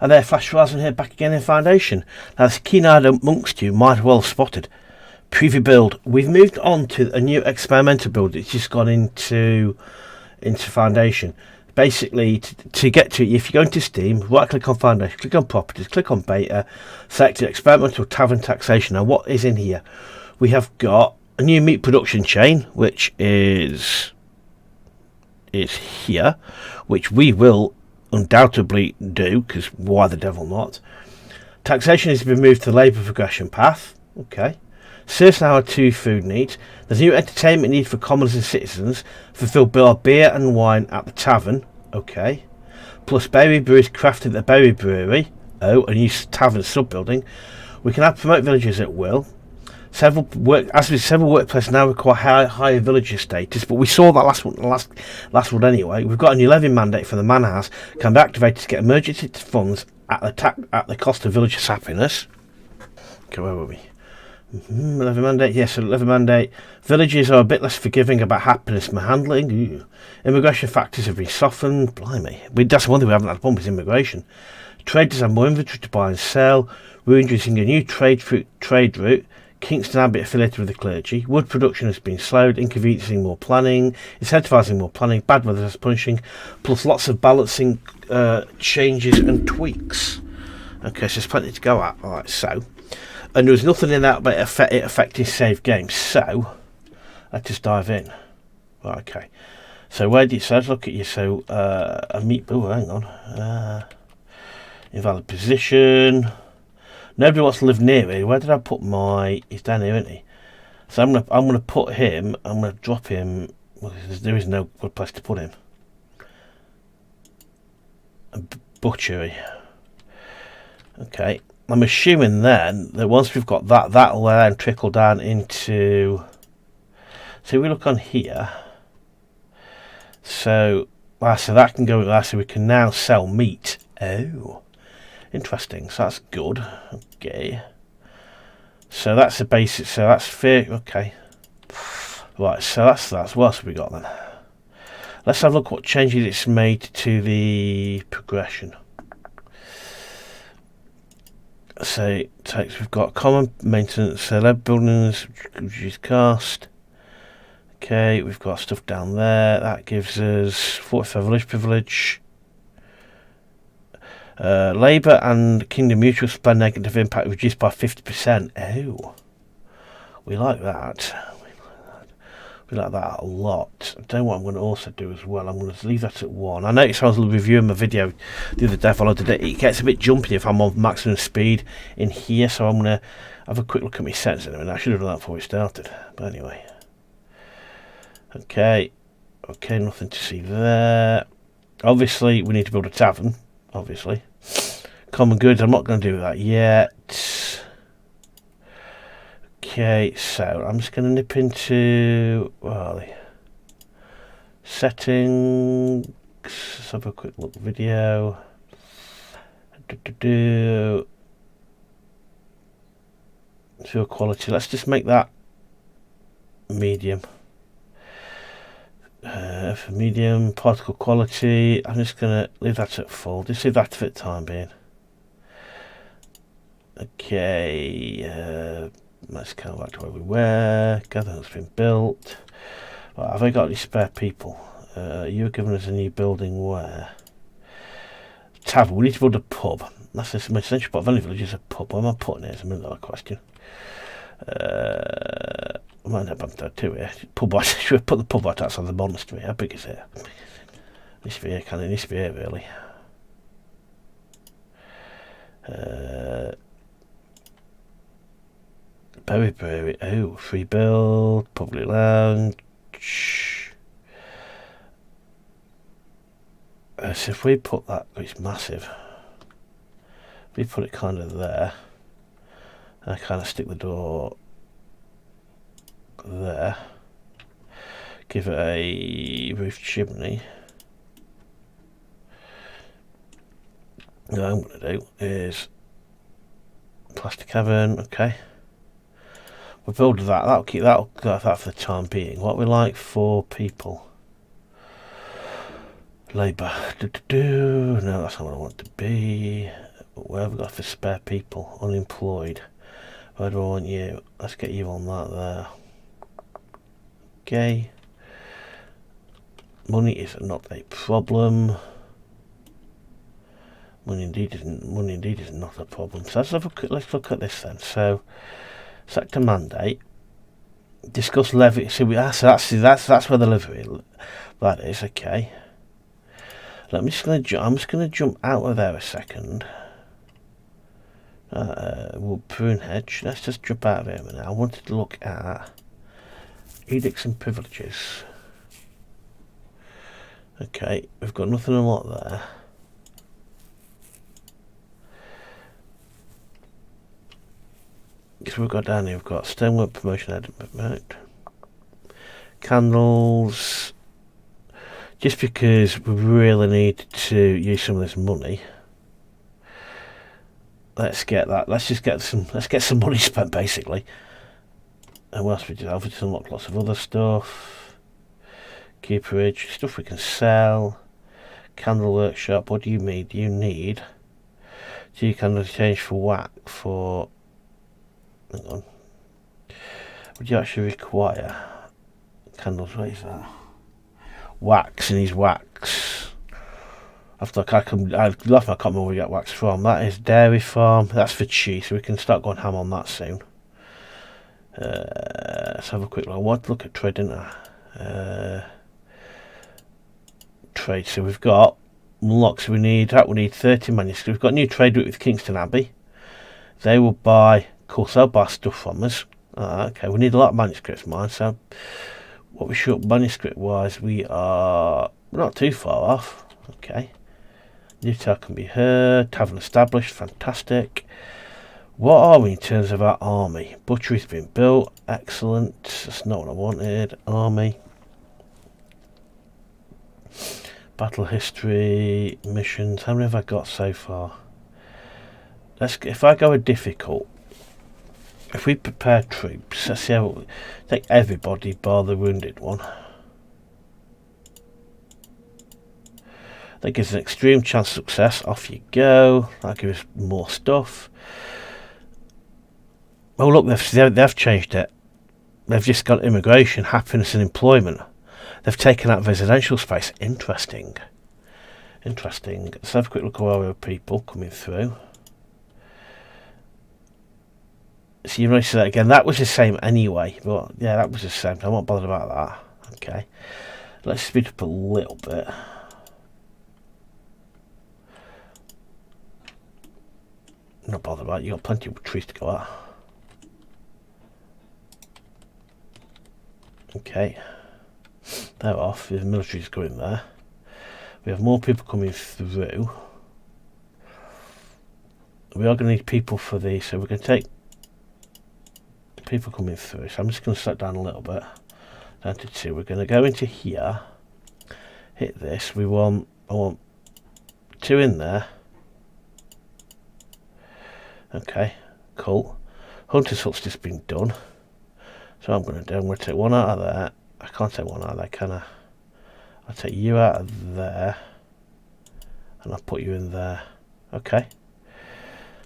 And there, Flash Horizon here, back again in Foundation. Now, this keen-eyed amongst you might well have spotted. Preview build. We've moved on to a new experimental build. It's just gone into Foundation. Basically, to get to it, if you go into Steam, right-click on Foundation, click on Properties, click on Beta, select Experimental Tavern Taxation. Now, what is in here? We have got a new meat production chain, which is here, which we will undoubtedly do, because why the devil not? Taxation has been moved to the labour progression path. Okay. Serves now 2 food needs. There's a new entertainment need for commoners and citizens. Fulfill beer and wine at the tavern. Okay. Plus berry breweries crafted at the berry brewery. Oh, a new tavern sub-building. We can have promote villagers at will. Several workplaces now require higher villager status, but we saw that last one anyway. We've got a new levy mandate from the Manor House. Can be activated to get emergency funds at the cost of villagers' happiness. Okay, where were we? Levy mandate, yes, so levy mandate. Villages are a bit less forgiving about happiness and handling. Ooh. Immigration factors have been softened. Blimey, that's one thing we haven't had a problem with immigration. Traders have more inventory to buy and sell. We're introducing a new trade route. Kingston Abbey affiliated with the clergy. Wood production has been slowed, inconveniencing more planning, incentivising more planning, bad weather is punishing, plus lots of balancing changes and tweaks. Okay, so there's plenty to go at. Alright, so. And there was nothing in that about it affecting save games. So, let's just dive in. Right, okay. So, let's look at you. So, a meat. Oh, hang on. Invalid position. Nobody wants to live near me. Where did I put my... He's down here, isn't he? So I'm gonna put him... I'm gonna drop him... Well, there is no good place to put him. A butchery. Okay. I'm assuming then that once we've got that, that'll then trickle down into... So we look on here. So that can go with that. So we can now sell meat. Oh. Interesting, so that's good. Okay. So that's the basic, so that's fair. Okay. Right, so that's that. What else have we got then? Let's have a look what changes it's made to the progression. So we've got common maintenance, lab buildings, reduced cost. Okay, we've got stuff down there. That gives us 45 village privilege. Labour and Kingdom Mutual spend negative impact reduced by 50%. Oh, we like that. We like that a lot. I don't know what I'm going to also do as well. I'm going to leave that at 1. I noticed I was reviewing my video the other day. I followed it. It gets a bit jumpy if I'm on maximum speed in here, so I'm going to have a quick look at my settings in a minute. I should have done that before we started. But anyway. Okay, nothing to see there. Obviously, we need to build a tavern. Obviously. Common goods, I'm not going to do that yet. Okay, so I'm just going to nip into settings. Let's have a quick look video. Fuel quality, let's just make that medium. For medium, particle quality, I'm just going to leave that at full. Just leave that for the time being. Okay, let's go back to where we were. Gather has been built. Right, have I got any spare people? You're giving us a new building where? Tavern, we need to build a pub. That's the most essential part of any village is a pub. Where am I putting it? It's a $1 million question. I might have bumped that too here. Pub out, should we put the pub out outside the monastery? How big is it? It needs to be here, it needs to be here really. Berry Brewery, oh, free build, public lounge. So if we put that, it's massive. If we put it kind of there, and I kind of stick the door there, give it a roof chimney. What I'm going to do is plastic oven, okay. We'll build that, that'll keep that for the time being. What we like for people? Labour, no, that's not what I want to be. where have we got for spare people? Unemployed. Where do I want you? Let's get you on that there. Okay. Money is not a problem. Money indeed is not a problem. So let's look at this then. So sector mandate. Discuss levy. So that's where the levy that is. Okay. I'm just gonna jump out of there a second. Well, prune hedge. Let's just jump out of here a minute. I wanted to look at edicts and privileges. Okay, we've got nothing a lot there. Because we've got down here, we've got stonework promotion edit, candles. Just because we really need to use some of this money, let's get that. Let's get some money spent basically. And what else we do? I've just unlocked lots of other stuff. Cooperage, stuff we can sell. Candle workshop. What do you need? Do you need 2 candles change for wax for? Hang on. Would you actually require candles? What is that? Wax, and he's wax. I can't remember where we get wax from. That is Dairy Farm. That's for cheese, so we can start going ham on that soon. Let's have a quick look. I want to look at trade, didn't I? Trade. So we've got unlocks. We need 30 manuscripts. We've got a new trade route with Kingston Abbey. They will buy. Of course, they'll buy stuff from us. Okay, we need a lot of manuscripts, man. So what we should manuscript wise, we're not too far off. Okay. New tale can be heard. Tavern established. Fantastic. What are we in terms of our army? Butchery's been built. Excellent. That's not what I wanted. Army. Battle history. Missions. How many have I got so far? If I go with difficult. If we prepare troops, let's see how take everybody bar the wounded one. That gives an extreme chance of success. Off you go. That gives us more stuff. Oh look, they've changed it. They've just got immigration, happiness and employment. They've taken out residential space. Interesting. Interesting. Let's have a quick look at our people coming through. So you notice that again. That was the same anyway. But yeah, that was the same. I'm not bothered about that. Okay. Let's speed up a little bit. Not bothered about it. You've got plenty of trees to go at. Okay. They're off. The military's going there. We have more people coming through. We are going to need people for these, so we're going to take people coming through. So I'm just going to slow down a little bit. Down to 2. We're going to go into here. Hit this. I want 2 in there. Okay, cool. Hunter's Hut's just been done. So I'm going to take 1 out of there. I can't take 1 out of there, can I? I'll take you out of there. And I'll put you in there. Okay.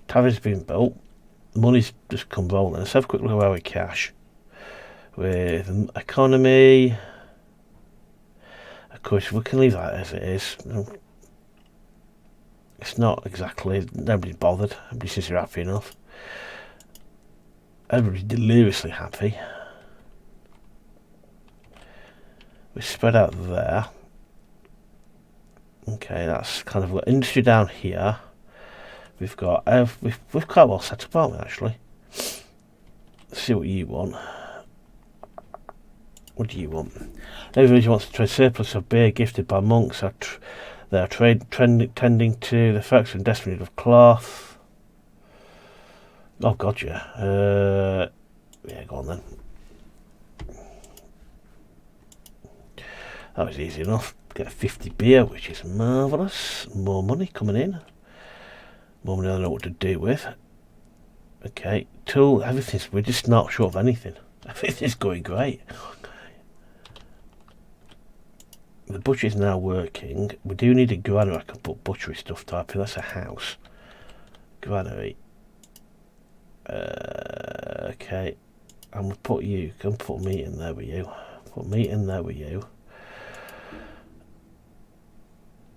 Tavern's been built. Money's just come rolling. Let's have a quick look at where we cash. With economy. Of course, we can leave that as it is. It's not exactly, nobody's bothered. Everybody seems to be happy enough. Everybody's deliriously happy. We spread out there. Okay, that's kind of got industry down here. We've got we've quite well set up, aren't we? Actually, let's see what you want. What do you want? Everybody wants to trade surplus of beer gifted by monks. They are tending to the folks in desperate need of cloth. Oh god, yeah. Yeah, go on then. That was easy enough. Get 50 beer, which is marvellous. More money coming in. More money I don't know what to do with. Okay, tool, everything's, we're just not short of anything. Everything's going great. The butcher is now working. We do need a granary I can put butchery stuff type in. That's a house. granary. Okay, I'm gonna put you. Can put meat in there with you. Put meat in there with you.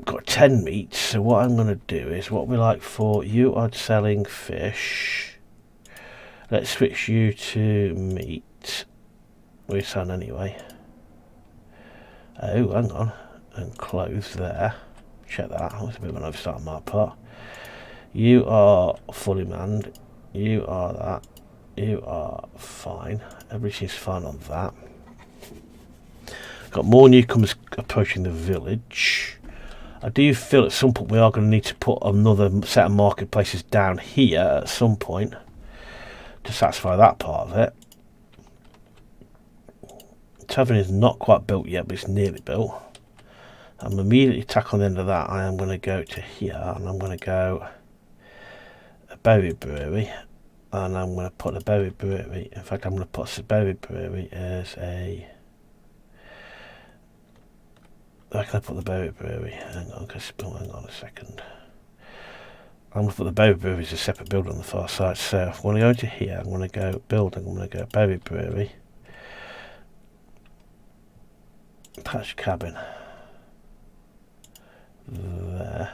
Got 10 meats. So what I'm gonna do is what we like for you are selling fish. Let's switch you to meat. We're selling anyway. Oh, hang on. And clothes there. Check that. That was a bit of an oversight on my part. You are fully manned. You are that. You are fine. Everything's fine on that. Got more newcomers approaching the village. I do feel at some point we are going to need to put another set of marketplaces down here at some point to satisfy that part of it. The tavern is not quite built yet, but it's nearly built. I'm immediately tack on the end of that. I am going to go to here and I'm going to go a berry brewery, and I'm going to put a berry brewery. In fact, I'm going to put a berry brewery as a. Where can I put the berry brewery? Hang on a second. I'm going to put the berry brewery as a separate building on the far side. So I'm going to go into here. I'm going to go building. I'm going to go berry brewery. Patch cabin. There.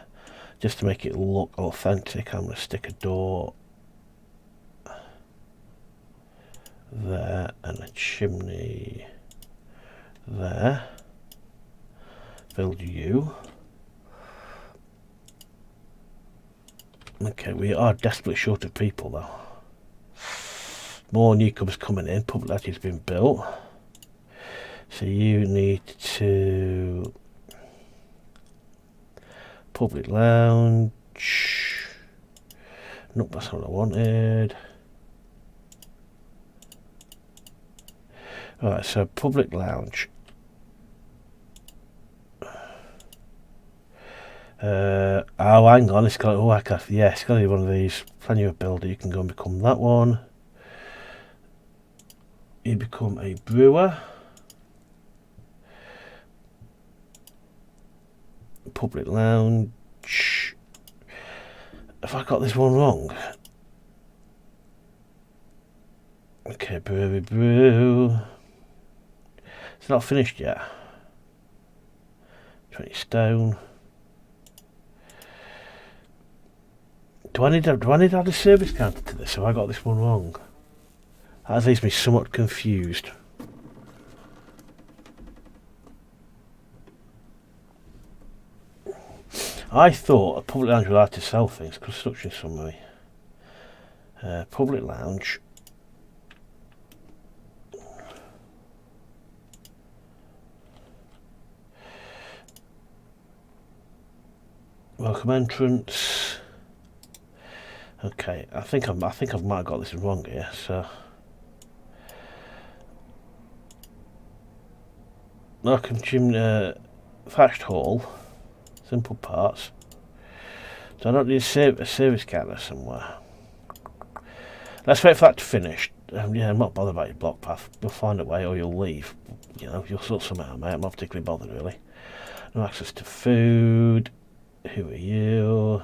Just to make it look authentic, I'm going to stick a door there and a chimney there. Build you. Okay, we are desperately short of people though. More newcomers coming in. Public lounge has been built. So you need to public lounge. Nope, that's not what I wanted. Alright, so public lounge. Oh, hang on, it's got. Oh, I got. Yeah, it's got to be one of these. Plan your builder. You can go and become that one. You become a brewer. Public lounge. Have I got this one wrong? Okay, brewery brew. It's not finished yet. 20 stone. Do I need to add a service counter to this? Have I got this one wrong? That leaves me somewhat confused. I thought a public lounge would have to sell things. Construction summary. Public lounge. Welcome entrance. Okay, I think I might have got this wrong here. So, welcome chimney, thatched hall, simple parts. So I don't need a service counter somewhere. Let's wait for that to finish. Yeah, I'm not bothered about your block path. You'll find a way, or you'll leave. You know, you'll sort something out, mate. I'm not particularly bothered really. No access to food. Who are you?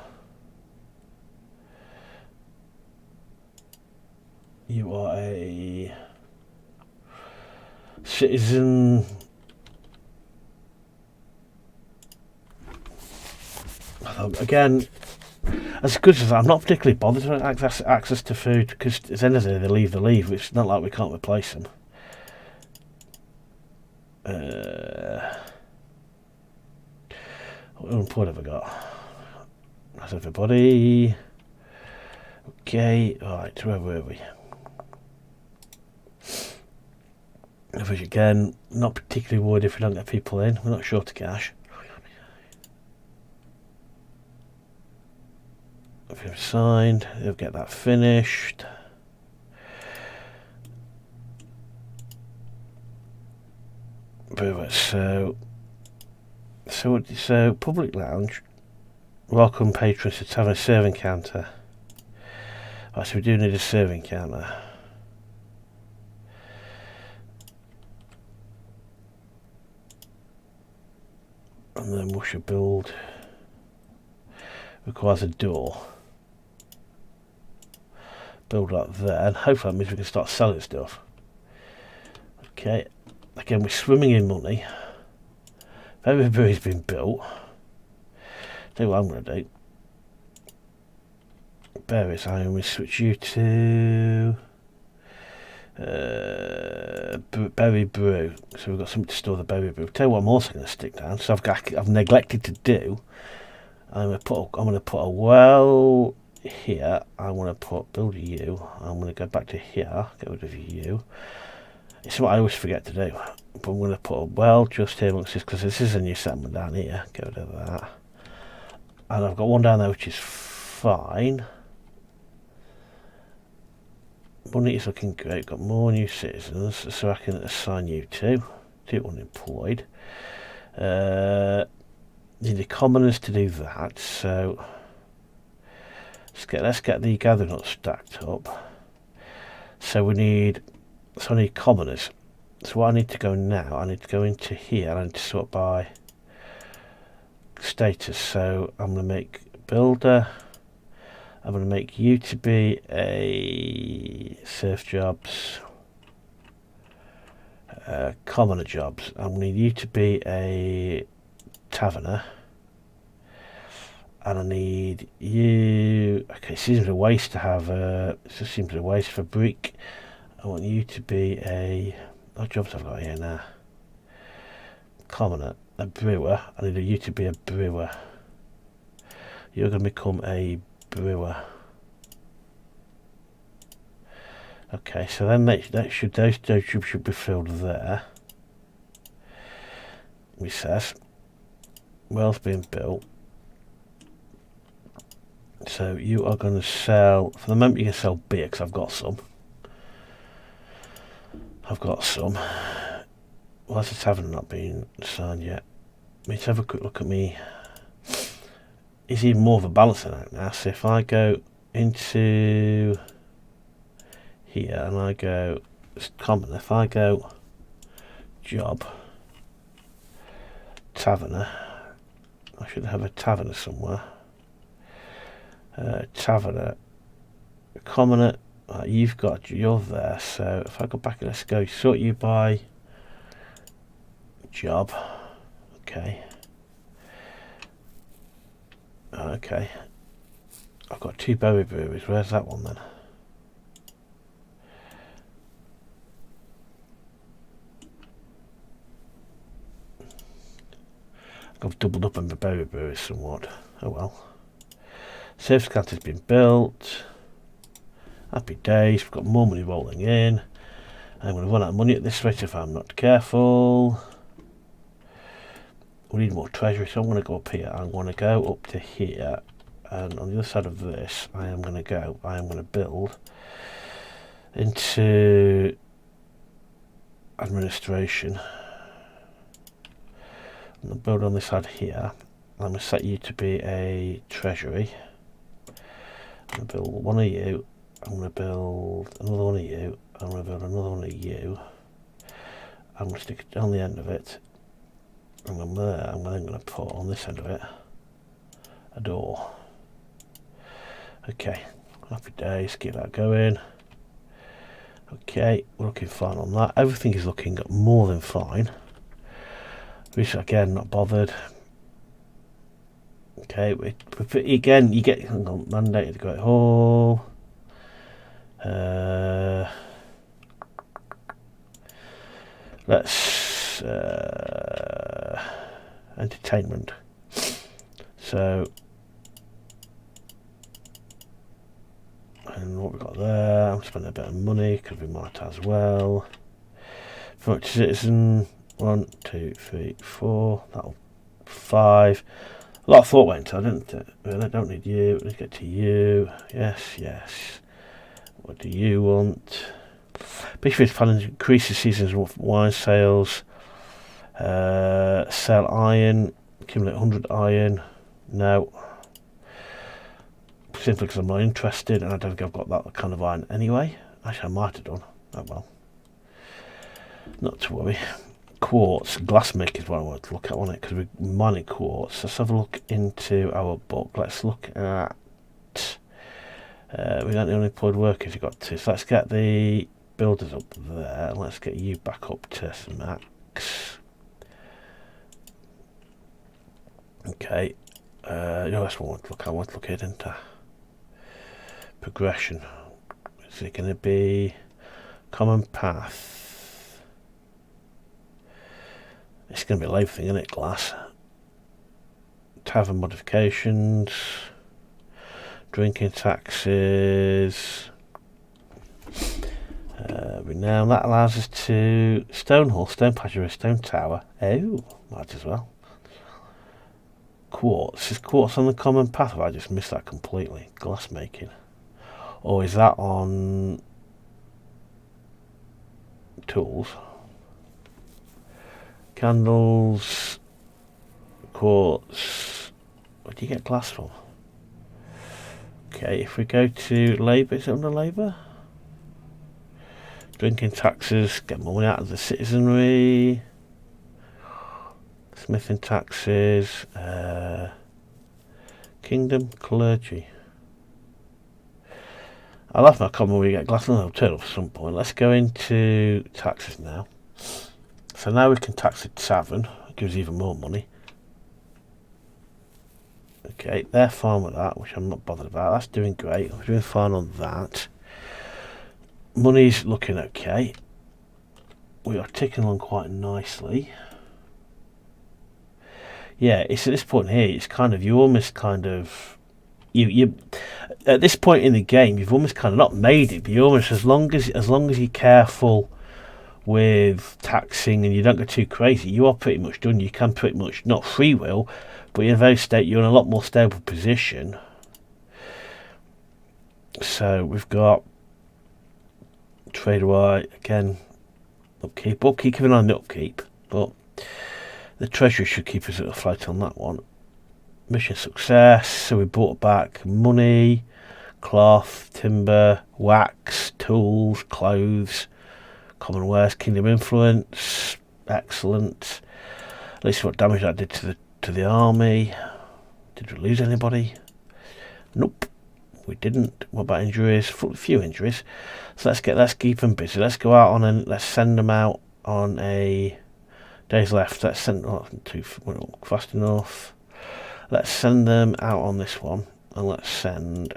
You are a citizen. Again, as good as I'm not particularly bothered with access to food, because at the end of the day they leave. It's not like we can't replace them. What have I got? That's everybody. Okay, alright, where were we? Which again, not particularly worried if we don't get people in. We're not short of cash. If we've signed, they'll get that finished. So public lounge. Welcome patrons to tavern serving counter. Right, so we do need a serving counter. And then we should build. Requires a door. build that there, and hopefully that means we can start selling stuff. Okay, again, we're swimming in money. Berry Brewery's been built. Tell you what I'm going to do. Berries, I'm going to switch you to Berry Brew. So we've got something to store the Berry Brew. Tell you what I'm also going to stick down. So I've neglected to do. I'm going to put a well here. I want to build a U. I'm going to go back to here. Get rid of U. It's what I always forget to do. But I'm going to put a well just here amongst this, because this is a new settlement down here. Get rid of that. And I've got one down there which is fine. Money is looking great. Got more new citizens, so I can assign you to unemployed. Need the commoners to do that. So let's get the gathering up stacked up. So I need commoners. So what I need to go now, I need to go into here. I need to sort by status. So I'm going to make builder. I'm going to make you to be a surf jobs, commoner jobs. I'm going to need you to be a taverner, and I need you. Okay, it seems a waste to have. It just seems a waste for brick. I want you to be a. What jobs I've got here now? Commoner, a brewer. I need you to be a brewer. You're going to become a brewer. Okay, so then those should be filled there. It says well's being built. So you are going to sell. For the moment, you can sell beer because I've got some. Why has the tavern not been signed yet? Let's have a quick look at me. It's even more of a balancing act now. So if I go into here and I go common, if I go job taverner, I should have a taverner somewhere. Taverner, commoner, you're there. So if I go back, let's go sort you by job. Okay. Okay. I've got 2 berry breweries. Where's that one then? I've doubled up on the berry breweries somewhat. Oh well. Surf scanner has been built. Happy days. We've got more money rolling in. I'm going to run out of money at this rate if I'm not careful. We need more treasury, so I'm going to go up here. I'm going to go up to here, and on the other side of this, I am going to build into administration. I'm going to build on this side here. I'm going to set you to be a treasury. I'm going to build one of you. I'm going to build another one of you. I'm going to build another one of you. I'm going to stick it on the end of it. And then there, I'm then going to put on this end of it a door. Okay, happy days, keep that going. Okay, we're looking fine on that. Everything is looking more than fine. Which again, not bothered. Okay, again, you get mandated to go at Hall. Let's entertainment. So, and what we got there? I'm spending a bit of money. Could be might as well. Promote citizen. 1, 2, 3, 4. That'll 5. A lot of thought went into it, didn't it? Well, I don't need you. Let's get to you. Yes, yes. What do you want? Beachfish planning increases seasons of wine sales. Sell iron. Accumulate 100 iron. No. Simply because I'm not interested, and I don't think I've got that kind of iron anyway. Actually, I might have done. Oh well. Not to worry. Quartz, glassmaker is what I want to look at, wasn't it? Because we're mining quartz. Let's have a look into our book. Let's look at We got the unemployed workers you got to. So let's get the builders up there. Let's get you back up to max. Okay. That's what I want to look at. I want to look at, didn't I? Progression. Is it going to be common path? It's going to be a labour thing, isn't it? Glass. Tavern modifications. Drinking taxes. Renown. That allows us to stone hall, stone patio, stone tower. Oh, might as well. Quartz. Is quartz on the common path? Or I just missed that completely. Glass making. Or is that on tools? Candles. Quartz. Where do you get glass from? Okay, if we go to labour, is it under labour? Drinking taxes, get money out of the citizenry. Smithing taxes, kingdom, clergy. I love my comment where you get glass, and I'll turn up at some point. Let's go into taxes now. So now we can tax the tavern, it gives even more money. Okay, they're fine with that, which I'm not bothered about. That's doing great. We're doing fine on that. Money's looking okay. We are ticking along quite nicely. Yeah, it's at this point here, it's kind of, you almost kind of, you at this point in the game, you've almost kind of not made it, but you almost, as long as you're careful with taxing and you don't go too crazy, you are pretty much done. You can pretty much, not free will, but you're in a lot more stable position. So we've got Trader White, again, upkeep, keep an eye on the upkeep, but the treasury should keep us afloat on that one. Mission success, so we brought back money, cloth, timber, wax, tools, clothes, common wares, kingdom influence, excellent. At least what damage that did to the army. Did we lose anybody? Nope, we didn't. What about injuries? A few injuries. So let's keep them busy. Let's go out on and let's send them out on a days left. Let's send too fast enough. Let's send them out on this one, and let's send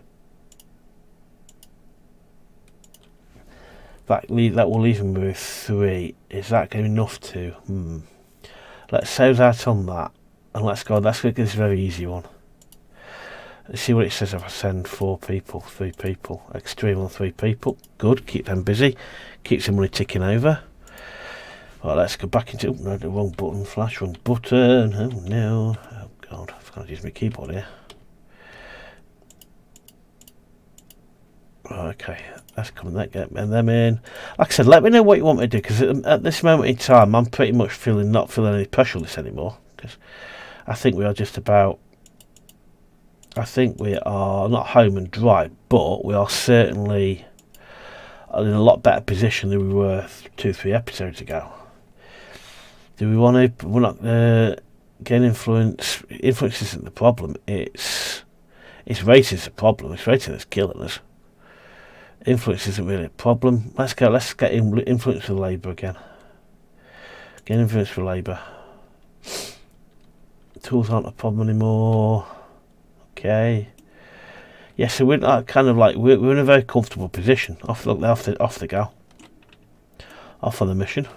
that. That will leave them with 3. Is that going to be enough to? Let's save out on that, and let's go. Let's get this very easy one. Let's see what it says if I send 4 people, 3 people, extreme on 3 people. Good, keep them busy, keeps the money ticking over. Right, let's go back into. No, the wrong button. Flash, wrong button. Oh no! Oh god, I've got to use my keyboard here. Right, okay, let's come and get them in. Like I said, let me know what you want me to do, because at this moment in time, I'm pretty much not feeling any pressure on this anymore. Because I think we are just about. I think we are not home and dry, but we are certainly in a lot better position than we were 2-3 episodes ago. Do we want to? We're not gain influence. Influence isn't the problem. It's race is the problem. It's rating that's killing us. Influence isn't really a problem. Let's go. Let's get influence for labour again. Gain influence for labour. Tools aren't a problem anymore. Okay. Yeah, so we're not kind of like we're in a very comfortable position. Off they go. Off on the mission.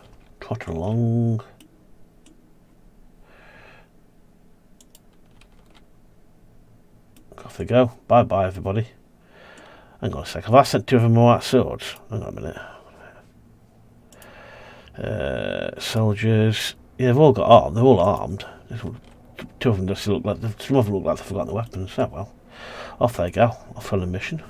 Trotting along. Off they go. Bye bye everybody. Hang on a sec. Have I sent 2 of them more out swords? Hang on a minute. Soldiers. Yeah, they've all got armed. They're all armed. 2 of them just look like some of them look like they've forgotten the weapons. So well, off they go. Off on a mission.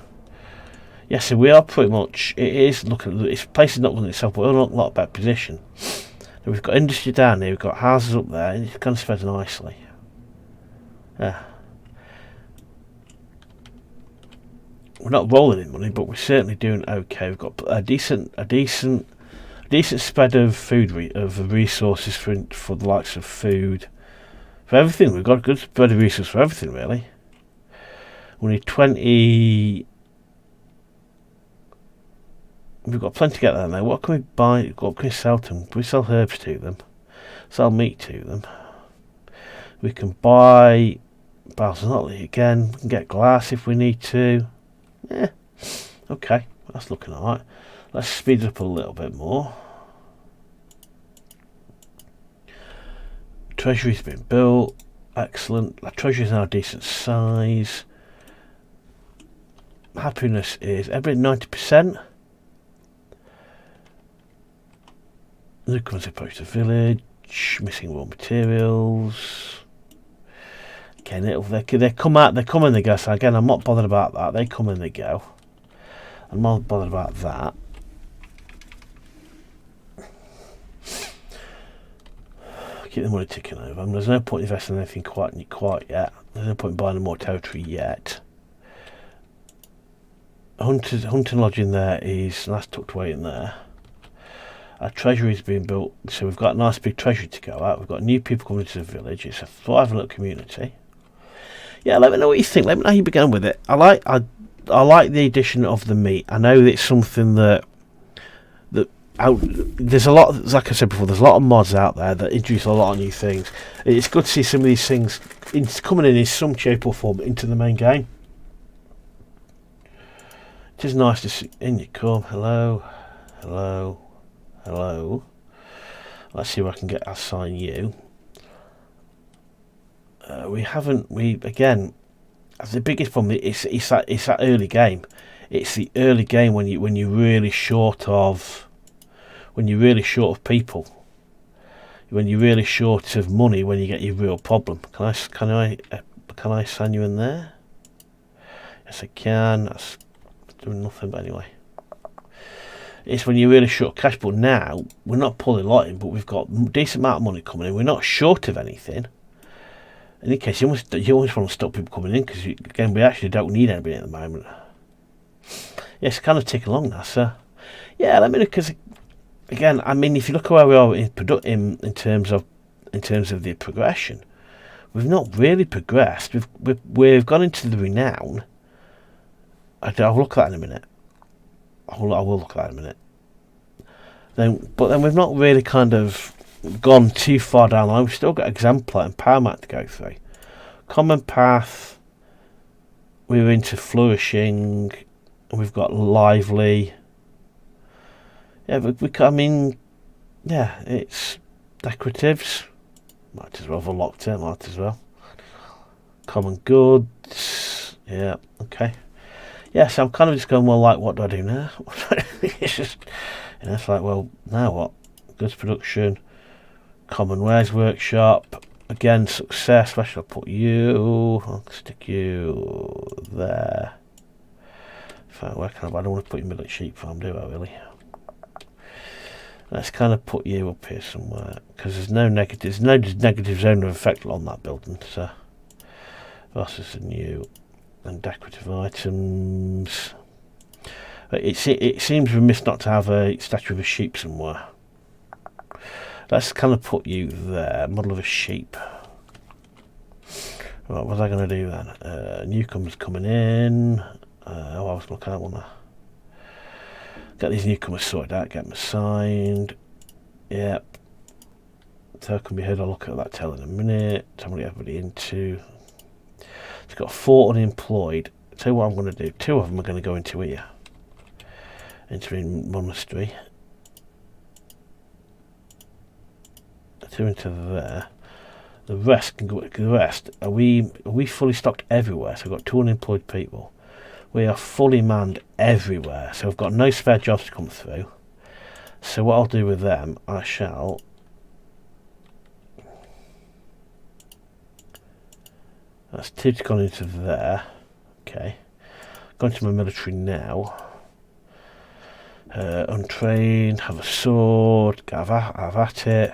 Yes, so we are pretty much. It is looking. It's place is not looking itself, but we're in a lot better position. So we've got industry down here. We've got houses up there, and it's kind of spread nicely. Yeah. We're not rolling in money, but we're certainly doing okay. We've got a decent spread of food resources for the likes of food, for everything. We've got a good spread of resources for everything, really. We need 20 We've got plenty to get there now. What can we buy? What can we sell to them? Can we sell herbs to them? Sell meat to them? We can buy barrels of nutty again. We can get glass if we need to. Yeah. Okay. That's looking alright. Let's speed it up a little bit more. Treasury's been built. Excellent. The treasury's now a decent size. Happiness is every 90%. Newcomers approach the village. Missing raw materials. Again, they come out. They come and they go. So again, I'm not bothered about that. They come and they go. I'm not bothered about that. Keep the money ticking over. There's no point investing in anything quite yet. There's no point in buying more territory yet. Hunting lodging there is that's tucked away in there. Our treasury is being built, so we've got a nice big treasury to go at. We've got new people coming into the village. It's a thriving little community. Yeah, let me know what you think. Let me know how you began with it. I like the addition of the meat. I know that it's something that there's a lot, like I said before, there's a lot of mods out there that introduce a lot of new things. It's good to see some of these things coming in some shape or form into the main game. It is nice to see. In you come. Hello. Hello. Hello. Let's see if I can assign you. Again, the biggest problem is it's that early game. It's the early game when you're really short of people, when you're really short of money, when you get your real problem. Can I assign you in there? Yes, I can. That's doing nothing, but anyway. It's when you're really short of cash, but now we're not pulling a lot in, but we've got a decent amount of money coming in. We're not short of anything. In any case, you always want to stop people coming in because again, we actually don't need anybody at the moment. Yeah, it's kind of ticking along now, so yeah. Let me know, because again, I mean, if you look at where we are in terms of the progression, we've not really progressed. We've gone into the renown. I'll look at that in a minute. I will look at that in a minute. But then we've not really kind of gone too far down the line. We've still got exemplar and power mat to go through. Common path. We're into flourishing, and we've got lively. Yeah, I mean, yeah, it's decoratives. Might as well have unlocked it. Might as well. Common goods. Yeah. Okay. Yeah, so I'm kind of just going, well, like, what do I do now? It's just, it's like, well, now what? Goods production, common wares workshop, again, success. Where should I put you? I'll stick you there. Where can I don't want to put you in Millet Sheep Farm, do I, really? Let's kind of put you up here somewhere, because there's no negative zone of effect on that building, so that's just a new. And decorative items. It seems remiss not to have a statue of a sheep somewhere. Let's kind of put you there. Model of a sheep. Right, what was I going to do then? Newcomers coming in. I was looking at one. Get these newcomers sorted out. Get them assigned. Yep. So can be heard. I'll look at that tell in a minute. Tell me everybody into. It's got 4 unemployed. Tell you what I'm going to do. 2 of them are going to go into here. Into monastery. 2 into there. The rest can go. The rest are we fully stocked everywhere? So we've got 2 unemployed people. We are fully manned everywhere. So we've got no spare jobs to come through. So what I'll do with them, I shall. That's 2 gone into there. Okay. Going to my military now. Untrained, have a sword, have at it.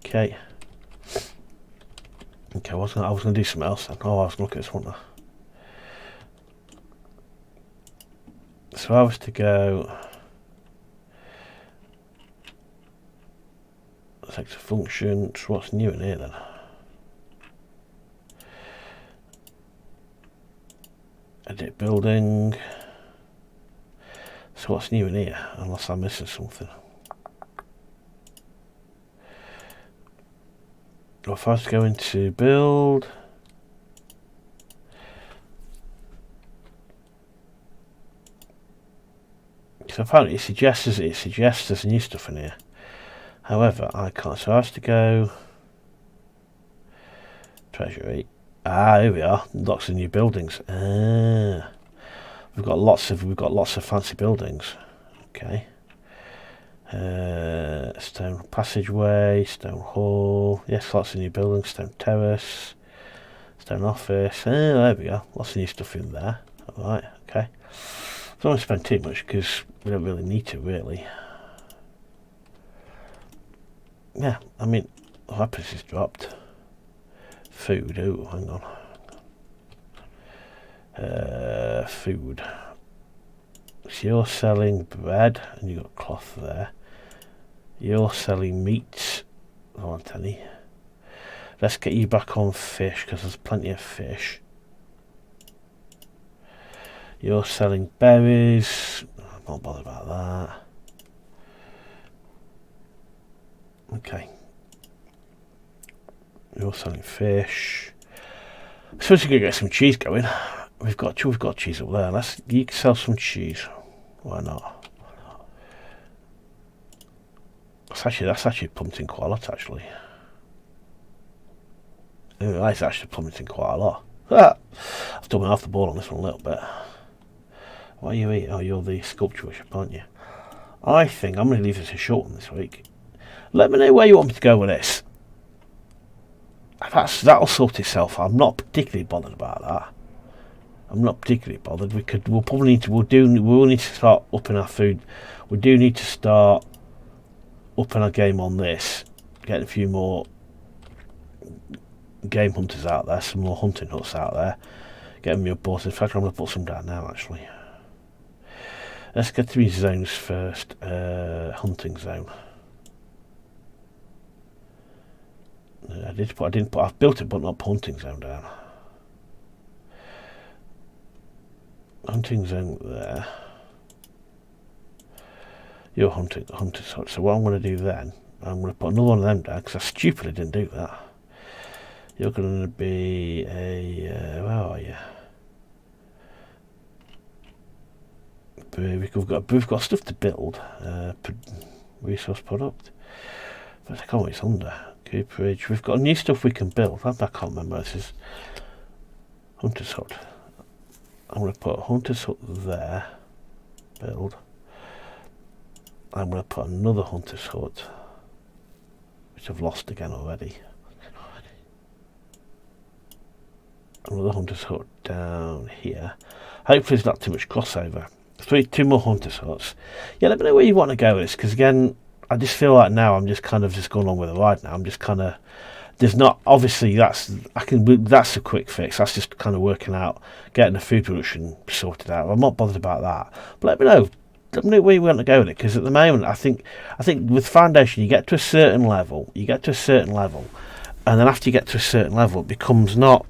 Okay. Okay, I was going to do something else then. Oh, I was going to look at this one now. So I was to go. Select a function. So what's new in here then? Edit building. So what's new in here? Unless I'm missing something. Well, if I was to go into build, so apparently it suggests there's new stuff in here. However, I can't. So I have to go treasury. Here we are. Lots of new buildings. We've got lots of fancy buildings. Okay. Stone passageway, stone hall. Yes, lots of new buildings. Stone terrace, stone office. There we go. Lots of new stuff in there. All right. Okay. Don't want to spend too much because we don't really need to. Really. Yeah. I mean, happiness is dropped. Food. Oh, hang on. Food. So you're selling bread and you got cloth there. You're selling meats. I don't want any. Let's get you back on fish because there's plenty of fish. You're selling berries. I'm not bothered about that. Okay. You're selling fish. I suppose you could get some cheese going. We've got cheese up there. You can sell some cheese. Why not? That's actually plummeting quite a lot. Actually, it's actually plummeting quite a lot. I've done off the ball on this one a little bit. What are you eating? Oh, you're the sculpture worship, aren't you? I think I'm going to leave this a short one this week. Let me know where you want me to go with this. That'll sort itself. I'm not particularly bothered about that. I'm not particularly bothered. We'll need to start upping our food. We do need to start upping our game on this. Getting a few more game hunters out there, some more hunting huts out there. Getting me a board. In fact, I'm going to put some down now. Actually, let's get to these zones first. Hunting zone. I've built it, but not hunting zone down. Hunting zone there. You're hunting. So what I'm going to do then, I'm going to put another one of them down because I stupidly didn't do that. You're going to be a where are you? We've got stuff to build. Resource product. But I can't know what it's under. Cooperage. We've got new stuff we can build. I can't remember. This is Hunter's Hut. I'm going to put Hunter's Hut there. Build. I'm going to put another Hunter's Hut, which I've lost again already. Another Hunter's Hut down here. Hopefully there's not too much crossover. Two more Hunter's Huts. Yeah, let me know where you want to go with this, because again, I just feel like now I'm just kind of just going on with the ride now. I'm just kind of, there's not, obviously that's a quick fix. That's just kind of working out, getting the food production sorted out. I'm not bothered about that. But let me know where you want to go with it, because at the moment I think with Foundation you get to a certain level, and then after you get to a certain level it becomes not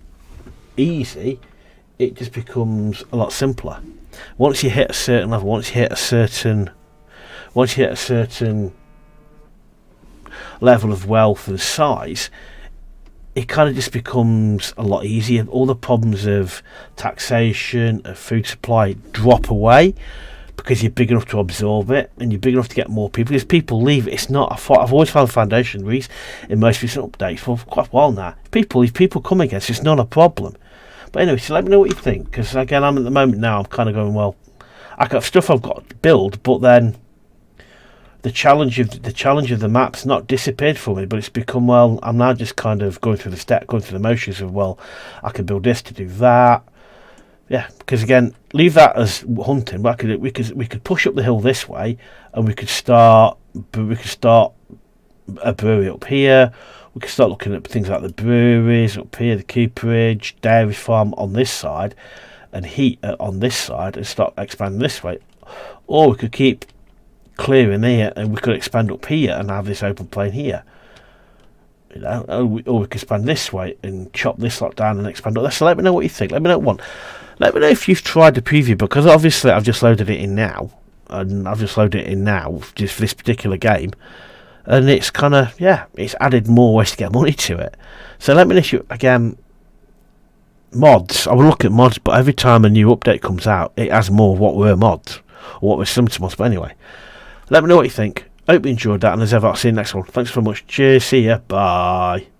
easy, it just becomes a lot simpler. Once you hit a certain level, once you hit a certain level of wealth and size, it kind of just becomes a lot easier. All the problems of taxation, of food supply drop away, because you're big enough to absorb it and you're big enough to get more people. Because people leave, it's not. I've always found Foundation, Reese, in most recent updates for quite a while now. If people come against, it's not a problem. But anyway, so let me know what you think, because again, I'm at the moment now, I'm kind of going, well, I got stuff I've got to build, but then the challenge of the map's not disappeared for me, but it's become, well, I'm now just kind of going through the motions of, well, I can build this to do that. Yeah, because again, leave that as hunting. But we could push up the hill this way, and we could start a brewery up here. We could start looking at things like the breweries up here, the cooperage, dairy farm on this side, and heat on this side, and start expanding this way. Or we could keep clearing here, and we could expand up here and have this open plain here. You know, or we could expand this way and chop this lot down and expand up there. So let me know what you think. Let me know if you've tried the preview, because obviously I've just loaded it in now. and I've just loaded it in now just for this particular game, and it's kind of, yeah, it's added more ways to get money to it. So let me issue again. Mods, I will look at mods, but every time a new update comes out, it has more of what were mods, or what were similar to mods. But anyway, let me know what you think. I hope you enjoyed that, and as ever, I'll see you next one. Thanks very much. Cheers, see ya, bye.